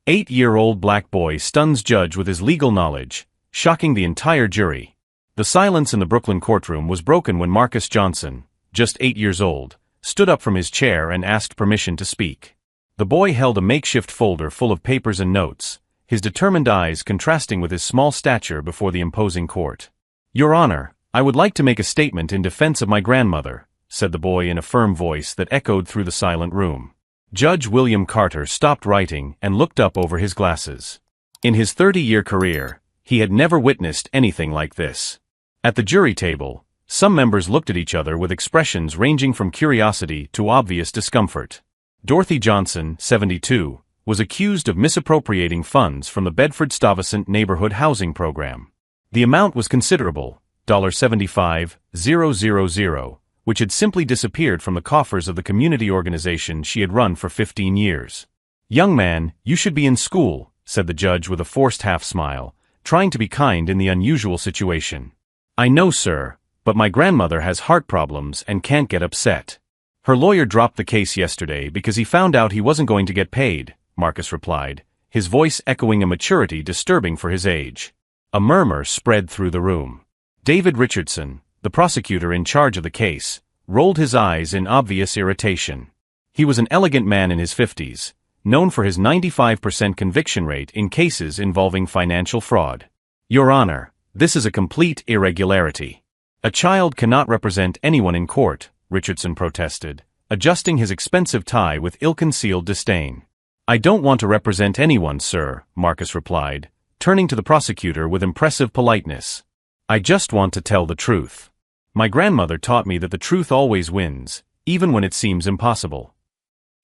8-year-old black boy stuns judge with his legal knowledge, shocking the entire jury. The silence in the Brooklyn courtroom was broken when Marcus Johnson, just 8 years old, stood up from his chair and asked permission to speak. The boy held a makeshift folder full of papers and notes, his determined eyes contrasting with his small stature before the imposing court. "Your Honor, I would like to make a statement in defense of my grandmother," said the boy in a firm voice that echoed through the silent room. Judge William Carter stopped writing and looked up over his glasses. In his 30-year career, he had never witnessed anything like this. At the jury table, some members looked at each other with expressions ranging from curiosity to obvious discomfort. Dorothy Johnson, 72, was accused of misappropriating funds from the Bedford-Stuyvesant Neighborhood Housing Program. The amount was considerable, $75,000, which had simply disappeared from the coffers of the community organization she had run for 15 years. "Young man, you should be in school," said the judge with a forced half-smile, trying to be kind in the unusual situation. "I know, sir, but my grandmother has heart problems and can't get upset. Her lawyer dropped the case yesterday because he found out he wasn't going to get paid," Marcus replied, his voice echoing a maturity disturbing for his age. A murmur spread through the room. David Richardson, the prosecutor in charge of the case, rolled his eyes in obvious irritation. He was an elegant man in his 50s, known for his 95% conviction rate in cases involving financial fraud. "Your Honor, this is a complete irregularity. A child cannot represent anyone in court," Richardson protested, adjusting his expensive tie with ill-concealed disdain. "I don't want to represent anyone, sir," Marcus replied, turning to the prosecutor with impressive politeness. "I just want to tell the truth. My grandmother taught me that the truth always wins, even when it seems impossible."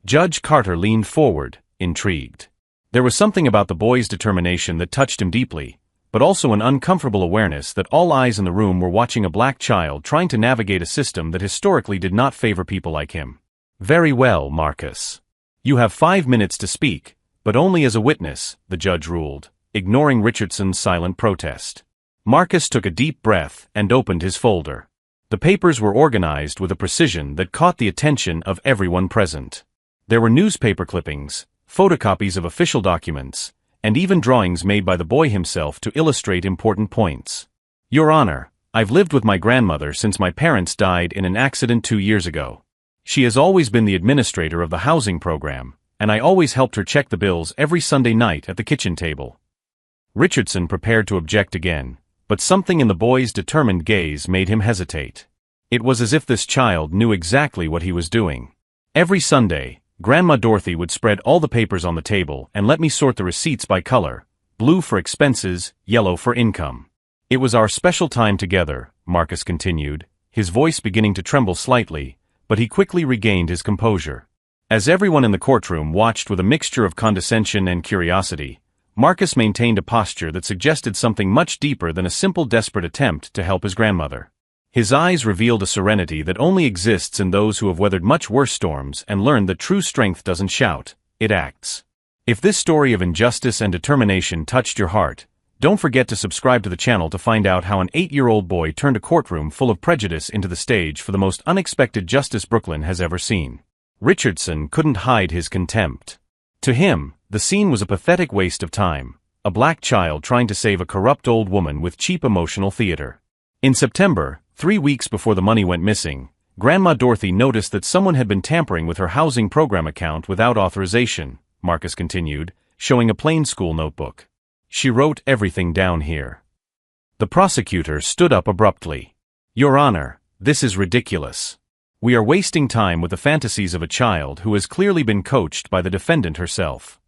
Judge Carter leaned forward, intrigued. There was something about the boy's determination that touched him deeply, but also an uncomfortable awareness that all eyes in the room were watching a black child trying to navigate a system that historically did not favor people like him. "Very well, Marcus. You have 5 minutes to speak, but only as a witness," the judge ruled, ignoring Richardson's silent protest. Marcus took a deep breath and opened his folder. The papers were organized with a precision that caught the attention of everyone present. There were newspaper clippings, photocopies of official documents, and even drawings made by the boy himself to illustrate important points. "Your Honor, I've lived with my grandmother since my parents died in an accident 2 years ago. She has always been the administrator of the housing program, and I always helped her check the bills every Sunday night at the kitchen table." Richardson prepared to object again, but something in the boy's determined gaze made him hesitate. It was as if this child knew exactly what he was doing. "Every Sunday, Grandma Dorothy would spread all the papers on the table and let me sort the receipts by color, blue for expenses, yellow for income. It was our special time together," Marcus continued, his voice beginning to tremble slightly, but he quickly regained his composure. As everyone in the courtroom watched with a mixture of condescension and curiosity, Marcus maintained a posture that suggested something much deeper than a simple desperate attempt to help his grandmother. His eyes revealed a serenity that only exists in those who have weathered much worse storms and learned that true strength doesn't shout, it acts. If this story of injustice and determination touched your heart, don't forget to subscribe to the channel to find out how an 8-year-old boy turned a courtroom full of prejudice into the stage for the most unexpected justice Brooklyn has ever seen. Richardson couldn't hide his contempt. To him, the scene was a pathetic waste of time, a black child trying to save a corrupt old woman with cheap emotional theater. In September, 3 weeks before the money went missing, Grandma Dorothy noticed that someone had been tampering with her housing program account without authorization, Marcus continued, showing a plain school notebook. "She wrote everything down here." The prosecutor stood up abruptly. "Your Honor, this is ridiculous. We are wasting time with the fantasies of a child who has clearly been coached by the defendant herself."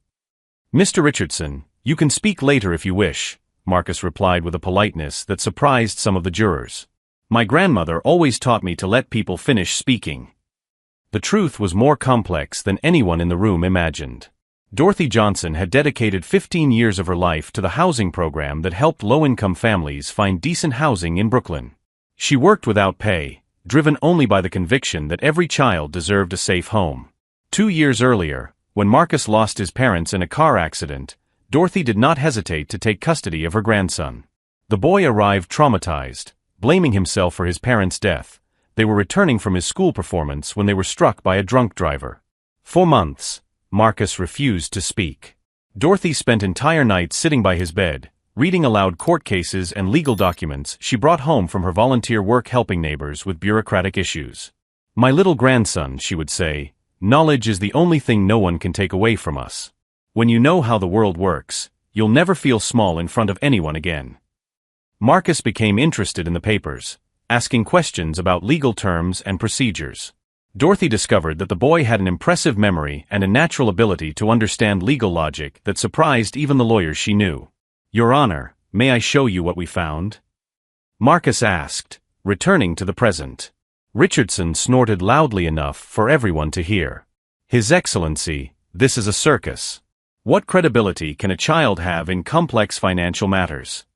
"Mr. Richardson, you can speak later if you wish," Marcus replied with a politeness that surprised some of the jurors. "My grandmother always taught me to let people finish speaking." The truth was more complex than anyone in the room imagined. Dorothy Johnson had dedicated 15 years of her life to the housing program that helped low-income families find decent housing in Brooklyn. She worked without pay, driven only by the conviction that every child deserved a safe home. 2 years earlier, when Marcus lost his parents in a car accident, Dorothy did not hesitate to take custody of her grandson. The boy arrived traumatized, blaming himself for his parents' death. They were returning from his school performance when they were struck by a drunk driver. For months, Marcus refused to speak. Dorothy spent entire nights sitting by his bed, reading aloud court cases and legal documents she brought home from her volunteer work helping neighbors with bureaucratic issues. "My little grandson," she would say, "knowledge is the only thing no one can take away from us. When you know how the world works, you'll never feel small in front of anyone again." Marcus became interested in the papers, asking questions about legal terms and procedures. Dorothy discovered that the boy had an impressive memory and a natural ability to understand legal logic that surprised even the lawyers she knew. "Your Honor, may I show you what we found?" Marcus asked, returning to the present. Richardson snorted loudly enough for everyone to hear. "His Excellency, this is a circus. What credibility can a child have in complex financial matters?"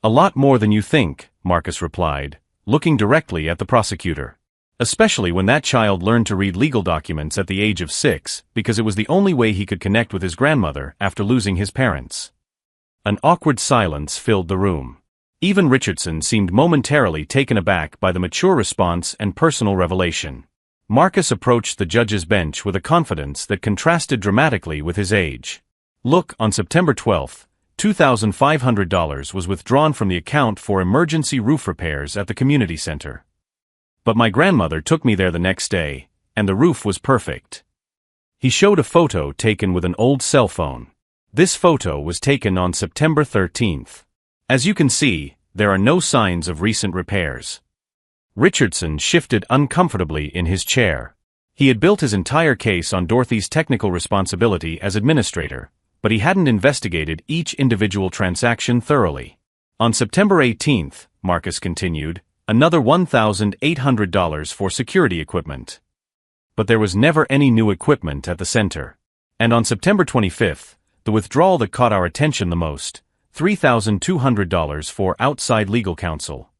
"A lot more than you think," Marcus replied, looking directly at the prosecutor. "Especially when that child learned to read legal documents at the age of 6, because it was the only way he could connect with his grandmother after losing his parents." An awkward silence filled the room. Even Richardson seemed momentarily taken aback by the mature response and personal revelation. Marcus approached the judge's bench with a confidence that contrasted dramatically with his age. "Look, on September 12th, $2,500 was withdrawn from the account for emergency roof repairs at the community center. But my grandmother took me there the next day, and the roof was perfect." He showed a photo taken with an old cell phone. This photo was taken on September 13th. "As you can see, there are no signs of recent repairs." Richardson shifted uncomfortably in his chair. He had built his entire case on Dorothy's technical responsibility as administrator, but he hadn't investigated each individual transaction thoroughly. "On September 18th, Marcus continued, another $1,800 for security equipment. But there was never any new equipment at the center. And on September 25th, the withdrawal that caught our attention the most, $3,200 for outside legal counsel."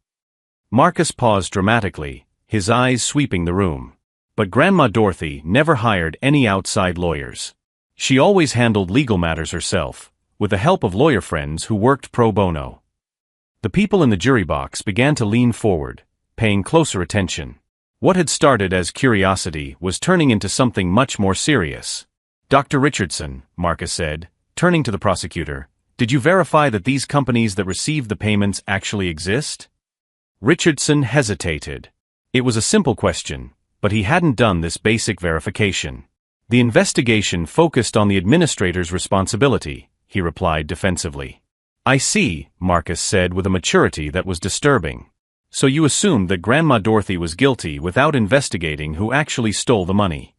Marcus paused dramatically, his eyes sweeping the room. "But Grandma Dorothy never hired any outside lawyers. She always handled legal matters herself, with the help of lawyer friends who worked pro bono." The people in the jury box began to lean forward, paying closer attention. What had started as curiosity was turning into something much more serious. "Dr. Richardson," Marcus said, turning to the prosecutor, "did you verify that these companies that received the payments actually exist?" Richardson hesitated. It was a simple question, but he hadn't done this basic verification. "The investigation focused on the administrator's responsibility," he replied defensively. "I see," Marcus said with a maturity that was disturbing. "So you assumed that Grandma Dorothy was guilty without investigating who actually stole the money."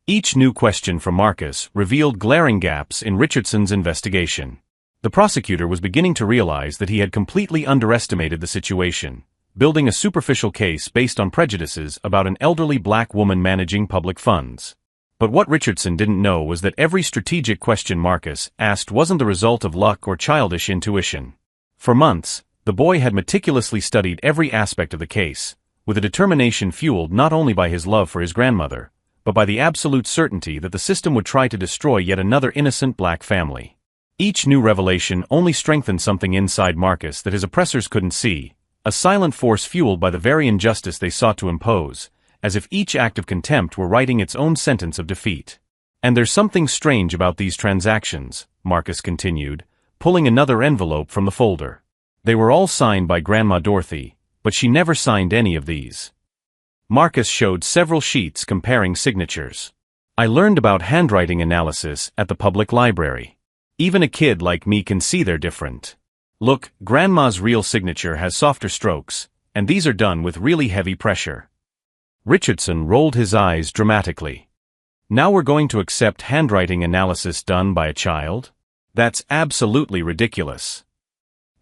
Each new question from Marcus revealed glaring gaps in Richardson's investigation. The prosecutor was beginning to realize that he had completely underestimated the situation, building a superficial case based on prejudices about an elderly black woman managing public funds. But what Richardson didn't know was that every strategic question Marcus asked wasn't the result of luck or childish intuition. For months, the boy had meticulously studied every aspect of the case, with a determination fueled not only by his love for his grandmother, but by the absolute certainty that the system would try to destroy yet another innocent black family. Each new revelation only strengthened something inside Marcus that his oppressors couldn't see, a silent force fueled by the very injustice they sought to impose, as if each act of contempt were writing its own sentence of defeat. "And there's something strange about these transactions," Marcus continued, pulling another envelope from the folder. "They were all signed by Grandma Dorothy, but she never signed any of these." Marcus showed several sheets comparing signatures. "I learned about handwriting analysis at the public library. Even a kid like me can see they're different. Look, Grandma's real signature has softer strokes, and these are done with really heavy pressure." Richardson rolled his eyes dramatically. "Now we're going to accept handwriting analysis done by a child? That's absolutely ridiculous."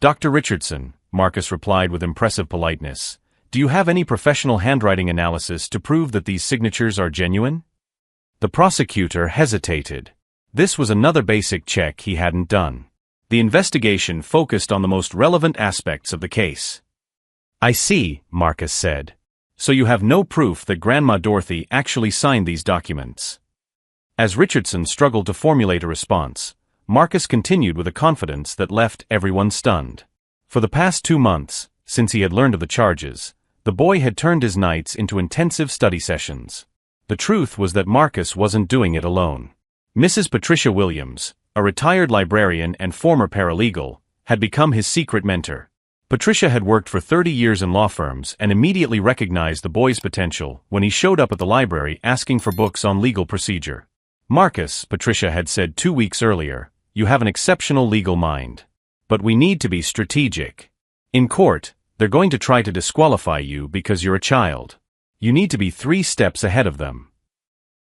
"Dr. Richardson," Marcus replied with impressive politeness, "do you have any professional handwriting analysis to prove that these signatures are genuine?" The prosecutor hesitated. This was another basic check he hadn't done. The investigation focused on the most relevant aspects of the case. "I see," Marcus said. "So you have no proof that Grandma Dorothy actually signed these documents." As Richardson struggled to formulate a response, Marcus continued with a confidence that left everyone stunned. For the past 2 months, since he had learned of the charges, the boy had turned his nights into intensive study sessions. The truth was that Marcus wasn't doing it alone. Mrs. Patricia Williams, a a retired librarian and former paralegal, had become his secret mentor. Patricia had worked for 30 years in law firms and immediately recognized the boy's potential when he showed up at the library asking for books on legal procedure. "Marcus," Patricia had said 2 weeks earlier, "you have an exceptional legal mind. But we need to be strategic. In court, they're going to try to disqualify you because you're a child. You need to be 3 steps ahead of them."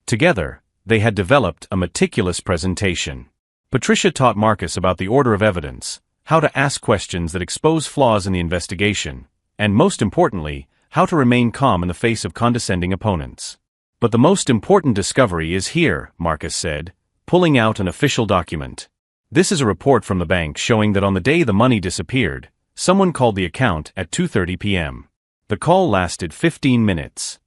Together, they had developed a meticulous presentation. Patricia taught Marcus about the order of evidence, how to ask questions that expose flaws in the investigation, and most importantly, how to remain calm in the face of condescending opponents. "But the most important discovery is here," Marcus said, pulling out an official document. "This is a report from the bank showing that on the day the money disappeared, someone called the account at 2:30 p.m. The call lasted 15 minutes.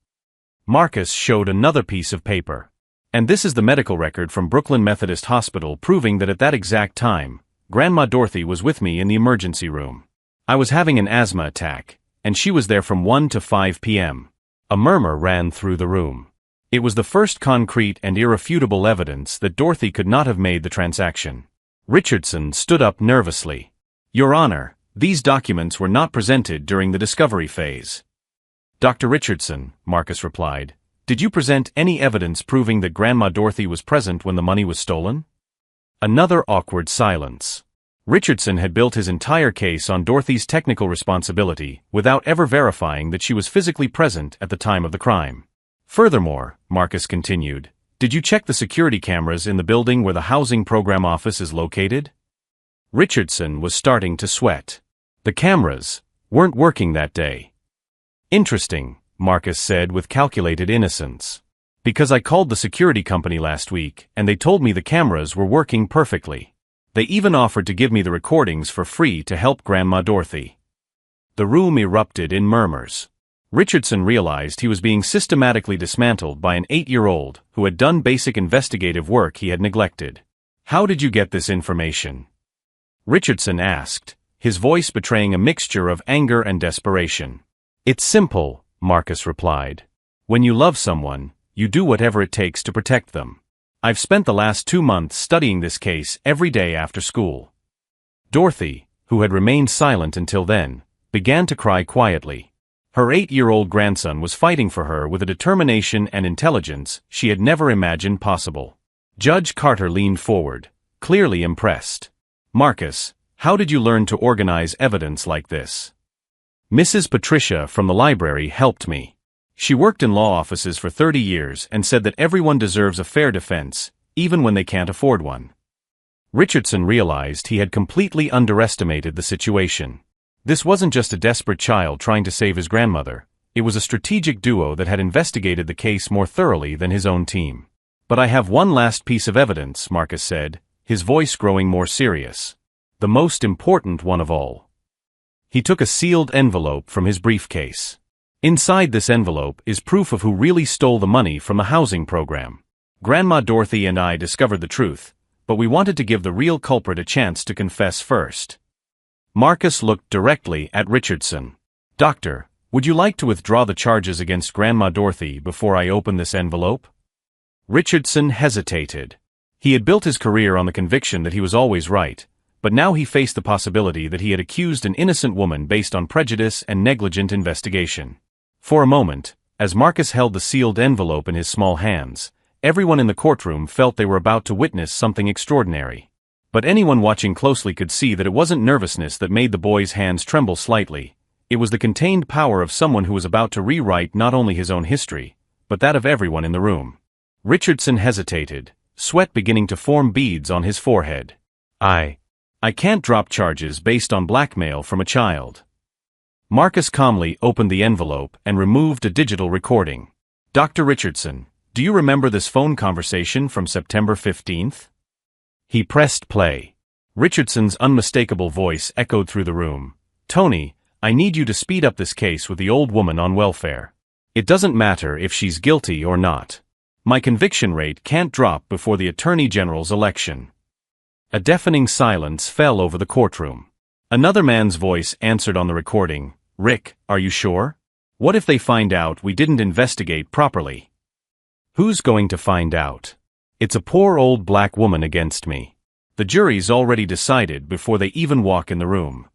Marcus showed another piece of paper. "And this is the medical record from Brooklyn Methodist Hospital proving that at that exact time, Grandma Dorothy was with me in the emergency room. I was having an asthma attack, and she was there from 1 to 5 p.m. A murmur ran through the room. It was the first concrete and irrefutable evidence that Dorothy could not have made the transaction. Richardson stood up nervously. "Your Honor, these documents were not presented during the discovery phase." "Dr. Richardson," Marcus replied, "did you present any evidence proving that Grandma Dorothy was present when the money was stolen?" Another awkward silence. Richardson had built his entire case on Dorothy's technical responsibility without ever verifying that she was physically present at the time of the crime. "Furthermore," Marcus continued, "did you check the security cameras in the building where the housing program office is located?" Richardson was starting to sweat. The cameras weren't working that day. "Interesting," Marcus said with calculated innocence. "Because I called the security company last week, and they told me the cameras were working perfectly. They even offered to give me the recordings for free to help Grandma Dorothy." The room erupted in murmurs. Richardson realized he was being systematically dismantled by an 8-year-old who had done basic investigative work he had neglected. "How did you get this information?" Richardson asked, his voice betraying a mixture of anger and desperation. "It's simple," Marcus replied. "When you love someone, you do whatever it takes to protect them. I've spent the last 2 months studying this case every day after school." Dorothy, who had remained silent until then, began to cry quietly. Her 8-year-old grandson was fighting for her with a determination and intelligence she had never imagined possible. Judge Carter leaned forward, clearly impressed. "Marcus, how did you learn to organize evidence like this?" "Mrs. Patricia from the library helped me. She worked in law offices for 30 years and said that everyone deserves a fair defense, even when they can't afford one." Richardson realized he had completely underestimated the situation. This wasn't just a desperate child trying to save his grandmother. It was a strategic duo that had investigated the case more thoroughly than his own team. "But I have one last piece of evidence," Marcus said, his voice growing more serious. "The most important one of all." He took a sealed envelope from his briefcase. "Inside this envelope is proof of who really stole the money from the housing program. Grandma Dorothy and I discovered the truth, but we wanted to give the real culprit a chance to confess first." Marcus looked directly at Richardson. "Doctor, would you like to withdraw the charges against Grandma Dorothy before I open this envelope?" Richardson hesitated. He had built his career on the conviction that he was always right, but now he faced the possibility that he had accused an innocent woman based on prejudice and negligent investigation. For a moment, as Marcus held the sealed envelope in his small hands, everyone in the courtroom felt they were about to witness something extraordinary. But anyone watching closely could see that it wasn't nervousness that made the boy's hands tremble slightly. It was the contained power of someone who was about to rewrite not only his own history, but that of everyone in the room. Richardson hesitated, sweat beginning to form beads on his forehead. I can't drop charges based on blackmail from a child." Marcus calmly opened the envelope and removed a digital recording. "Dr. Richardson, do you remember this phone conversation from September 15th? He pressed play. Richardson's unmistakable voice echoed through the room. "Tony, I need you to speed up this case with the old woman on welfare. It doesn't matter if she's guilty or not. My conviction rate can't drop before the Attorney General's election." A deafening silence fell over the courtroom. Another man's voice answered on the recording. "Rick, are you sure? What if they find out we didn't investigate properly?" "Who's going to find out? It's a poor old black woman against me. The The jury's already decided before they even walk in the room.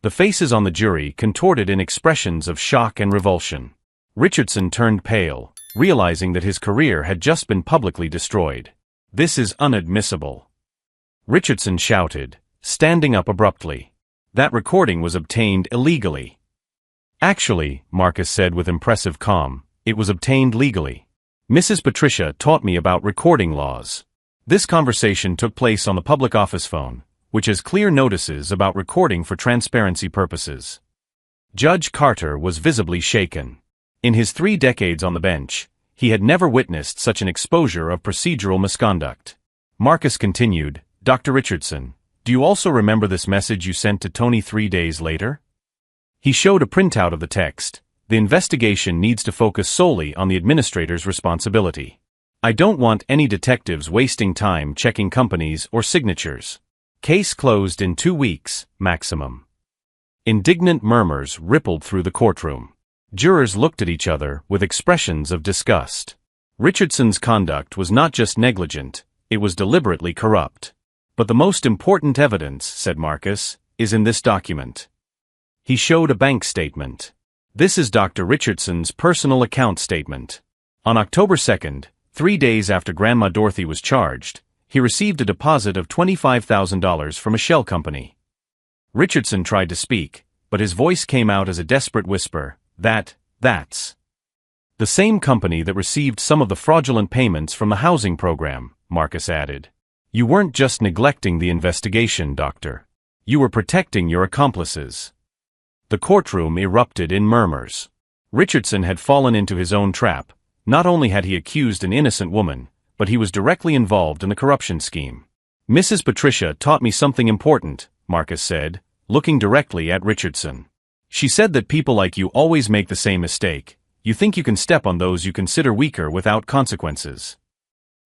The faces on the jury contorted in expressions of shock and revulsion. Richardson turned pale, realizing that his career had just been publicly destroyed. "This is inadmissible," Richardson shouted, standing up abruptly. "That recording was obtained illegally." "Actually," Marcus said with impressive calm, "it was obtained legally. Mrs. Patricia taught me about recording laws." This conversation took place on the public office phone, which has clear notices about recording for transparency purposes. Judge Carter was visibly shaken. In his 3 decades on the bench, he had never witnessed such an exposure of procedural misconduct. Marcus continued, "Dr. Richardson, do you also remember this message you sent to Tony 3 days later?" He showed a printout of the text. "The investigation needs to focus solely on the administrator's responsibility. I don't want any detectives wasting time checking companies or signatures. Case closed in 2 weeks, maximum." Indignant murmurs rippled through the courtroom. Jurors looked at each other with expressions of disgust. Richardson's conduct was not just negligent, it was deliberately corrupt. "But the most important evidence," said Marcus, "is in this document." He showed a bank statement. "This is Dr. Richardson's personal account statement. On October 2nd, 3 days after Grandma Dorothy was charged, he received a deposit of $25,000 from a shell company." Richardson tried to speak, but his voice came out as a desperate whisper. That's the same company that received some of the fraudulent payments from the housing program," Marcus added. "You weren't just neglecting the investigation, Doctor. You were protecting your accomplices." The courtroom erupted in murmurs. Richardson had fallen into his own trap. Not only had he accused an innocent woman, but he was directly involved in the corruption scheme. "Mrs. Patricia taught me something important," Marcus said, looking directly at Richardson. "She said that people like you always make the same mistake. You think you can step on those you consider weaker without consequences."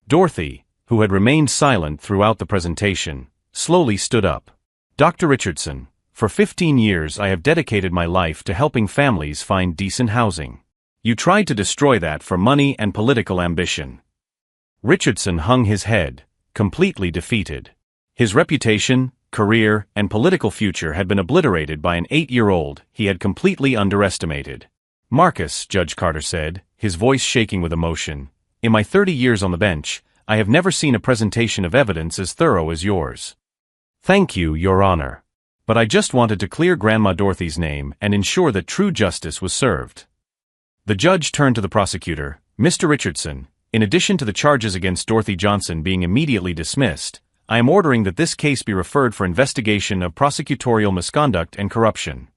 Dorothy, who had remained silent throughout the presentation, slowly stood up. "Dr. Richardson, for 15 years I have dedicated my life to helping families find decent housing. You tried to destroy that for money and political ambition." Richardson hung his head, completely defeated. His reputation, career, and political future had been obliterated by an 8-year-old he had completely underestimated. "Marcus," Judge Carter said, his voice shaking with emotion, "in my 30 years on the bench, I have never seen a presentation of evidence as thorough as yours." "Thank you, Your Honor. But I just wanted to clear Grandma Dorothy's name and ensure that true justice was served." The judge turned to the prosecutor. "Mr. Richardson, in addition to the charges against Dorothy Johnson being immediately dismissed, I am ordering that this case be referred for investigation of prosecutorial misconduct and corruption."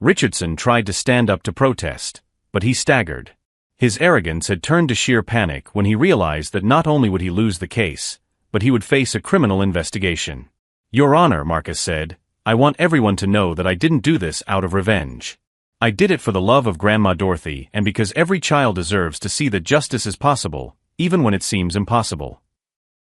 Richardson tried to stand up to protest, but he staggered. His arrogance had turned to sheer panic when he realized that not only would he lose the case, but he would face a criminal investigation. "Your Honor," Marcus said, "I want everyone to know that I didn't do this out of revenge. I did it for the love of Grandma Dorothy and because every child deserves to see that justice is possible, even when it seems impossible."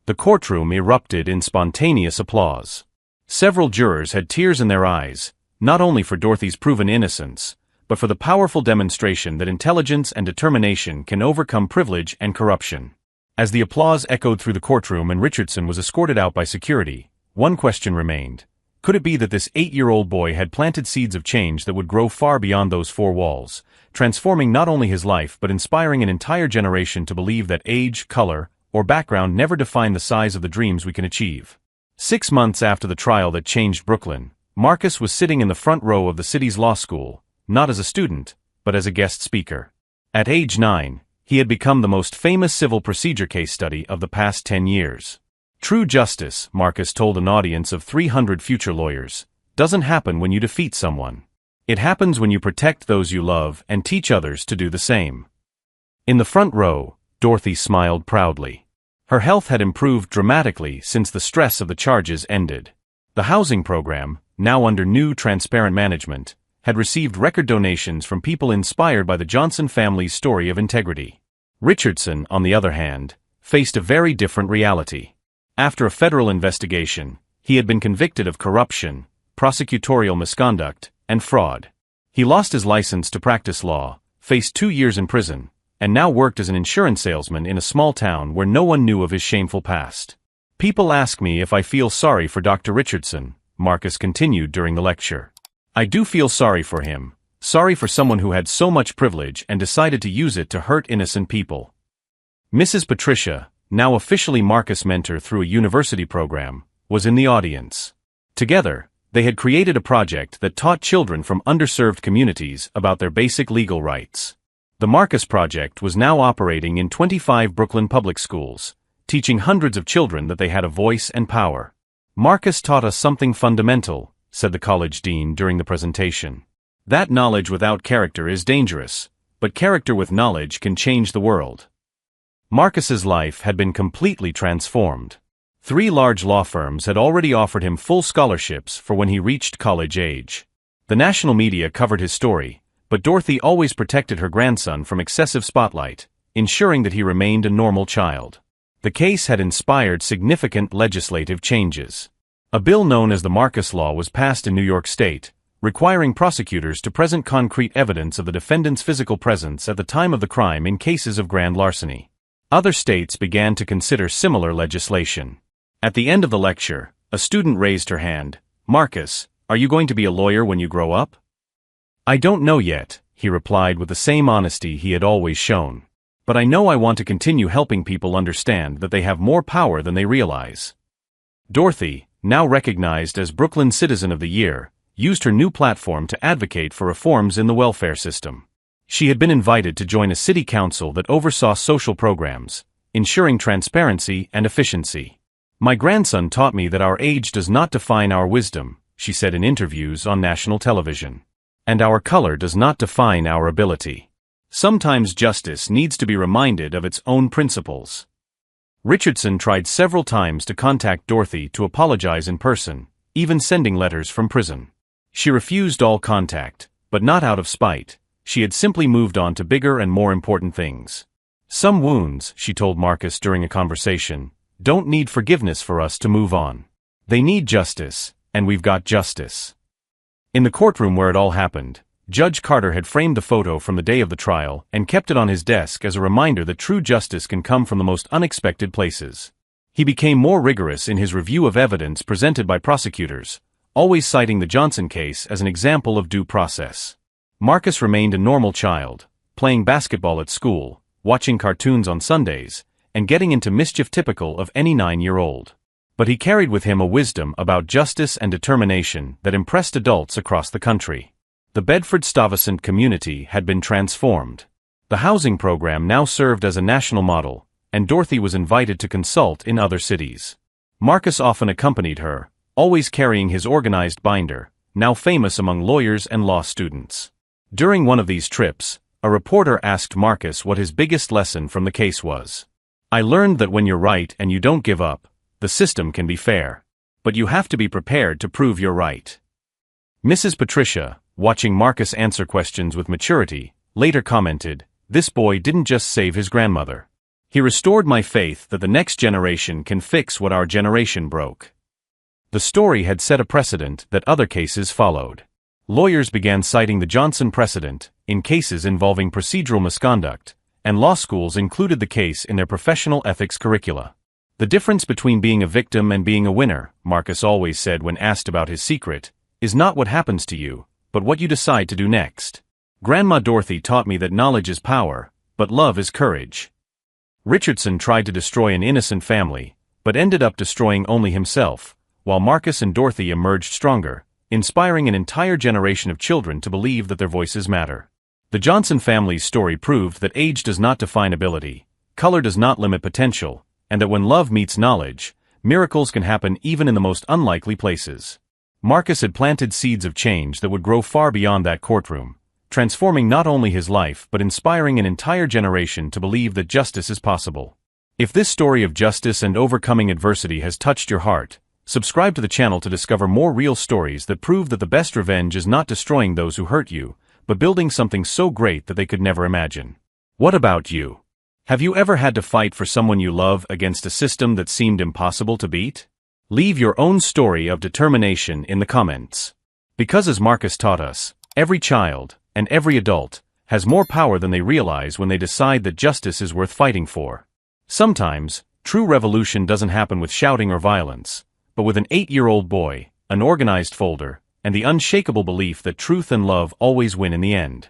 The courtroom erupted in spontaneous applause. Several jurors had tears in their eyes, not only for Dorothy's proven innocence, but for the powerful demonstration that intelligence and determination can overcome privilege and corruption. As the applause echoed through the courtroom and Richardson was escorted out by security, one question remained. Could it be that this 8-year-old boy had planted seeds of change that would grow far beyond those 4 walls, transforming not only his life but inspiring an entire generation to believe that age, color, or background never define the size of the dreams we can achieve? 6 months after the trial that changed Brooklyn, Marcus was sitting in the front row of the city's law school, not as a student, but as a guest speaker. At age 9, he had become the most famous civil procedure case study of the past 10 years. "True justice," Marcus told an audience of 300 future lawyers, "doesn't happen when you defeat someone. It happens when you protect those you love and teach others to do the same." In the front row, Dorothy smiled proudly. Her health had improved dramatically since the stress of the charges ended. The housing program, now under new transparent management, had received record donations from people inspired by the Johnson family's story of integrity. Richardson, on the other hand, faced a very different reality. After a federal investigation, he had been convicted of corruption, prosecutorial misconduct, and fraud. He lost his license to practice law, faced 2 years in prison, and now worked as an insurance salesman in a small town where no one knew of his shameful past. People ask me if I feel sorry for Dr. Richardson, Marcus continued during the lecture. I do feel sorry for him, sorry for someone who had so much privilege and decided to use it to hurt innocent people. Mrs. Patricia, now officially Marcus' mentor through a university program, was in the audience. Together, they had created a project that taught children from underserved communities about their basic legal rights. The Marcus Project was now operating in 25 Brooklyn public schools, teaching hundreds of children that they had a voice and power. Marcus taught us something fundamental, said the college dean during the presentation. That knowledge without character is dangerous, but character with knowledge can change the world. Marcus's life had been completely transformed. 3 large law firms had already offered him full scholarships for when he reached college age. The national media covered his story, but Dorothy always protected her grandson from excessive spotlight, ensuring that he remained a normal child. The case had inspired significant legislative changes. A bill known as the Marcus Law was passed in New York State, requiring prosecutors to present concrete evidence of the defendant's physical presence at the time of the crime in cases of grand larceny. Other states began to consider similar legislation. At the end of the lecture, a student raised her hand. Marcus, are you going to be a lawyer when you grow up? I don't know yet, he replied with the same honesty he had always shown. But I know I want to continue helping people understand that they have more power than they realize. Dorothy, now recognized as Brooklyn Citizen of the Year, used her new platform to advocate for reforms in the welfare system. She had been invited to join a city council that oversaw social programs, ensuring transparency and efficiency. My grandson taught me that our age does not define our wisdom, she said in interviews on national television. And our color does not define our ability. Sometimes justice needs to be reminded of its own principles. Richardson tried several times to contact Dorothy to apologize in person, even sending letters from prison. She refused all contact, but not out of spite. She had simply moved on to bigger and more important things. Some wounds, she told Marcus during a conversation, don't need forgiveness for us to move on. They need justice, and we've got justice. In the courtroom where it all happened, Judge Carter had framed the photo from the day of the trial and kept it on his desk as a reminder that true justice can come from the most unexpected places. He became more rigorous in his review of evidence presented by prosecutors, always citing the Johnson case as an example of due process. Marcus remained a normal child, playing basketball at school, watching cartoons on Sundays, and getting into mischief typical of any 9-year-old. But he carried with him a wisdom about justice and determination that impressed adults across the country. The Bedford-Stuyvesant community had been transformed. The housing program now served as a national model, and Dorothy was invited to consult in other cities. Marcus often accompanied her, always carrying his organized binder, now famous among lawyers and law students. During one of these trips, a reporter asked Marcus what his biggest lesson from the case was. I learned that when you're right and you don't give up, the system can be fair. But you have to be prepared to prove you're right. Mrs. Patricia, watching Marcus answer questions with maturity, later commented, "This boy didn't just save his grandmother. He restored my faith that the next generation can fix what our generation broke." The story had set a precedent that other cases followed. Lawyers began citing the Johnson precedent in cases involving procedural misconduct, and law schools included the case in their professional ethics curricula. The difference between being a victim and being a winner, Marcus always said when asked about his secret, is not what happens to you, but what you decide to do next. Grandma Dorothy taught me that knowledge is power, but love is courage. Richardson tried to destroy an innocent family, but ended up destroying only himself, while Marcus and Dorothy emerged stronger, inspiring an entire generation of children to believe that their voices matter. The Johnson family's story proved that age does not define ability, color does not limit potential, and that when love meets knowledge, miracles can happen even in the most unlikely places. Marcus had planted seeds of change that would grow far beyond that courtroom, transforming not only his life but inspiring an entire generation to believe that justice is possible. If this story of justice and overcoming adversity has touched your heart, subscribe to the channel to discover more real stories that prove that the best revenge is not destroying those who hurt you, but building something so great that they could never imagine. What about you? Have you ever had to fight for someone you love against a system that seemed impossible to beat? Leave your own story of determination in the comments. Because as Marcus taught us, every child, and every adult, has more power than they realize when they decide that justice is worth fighting for. Sometimes, True revolution doesn't happen with shouting or violence, but with an 8-year-old boy, an organized folder, and the unshakable belief that truth and love always win in the end.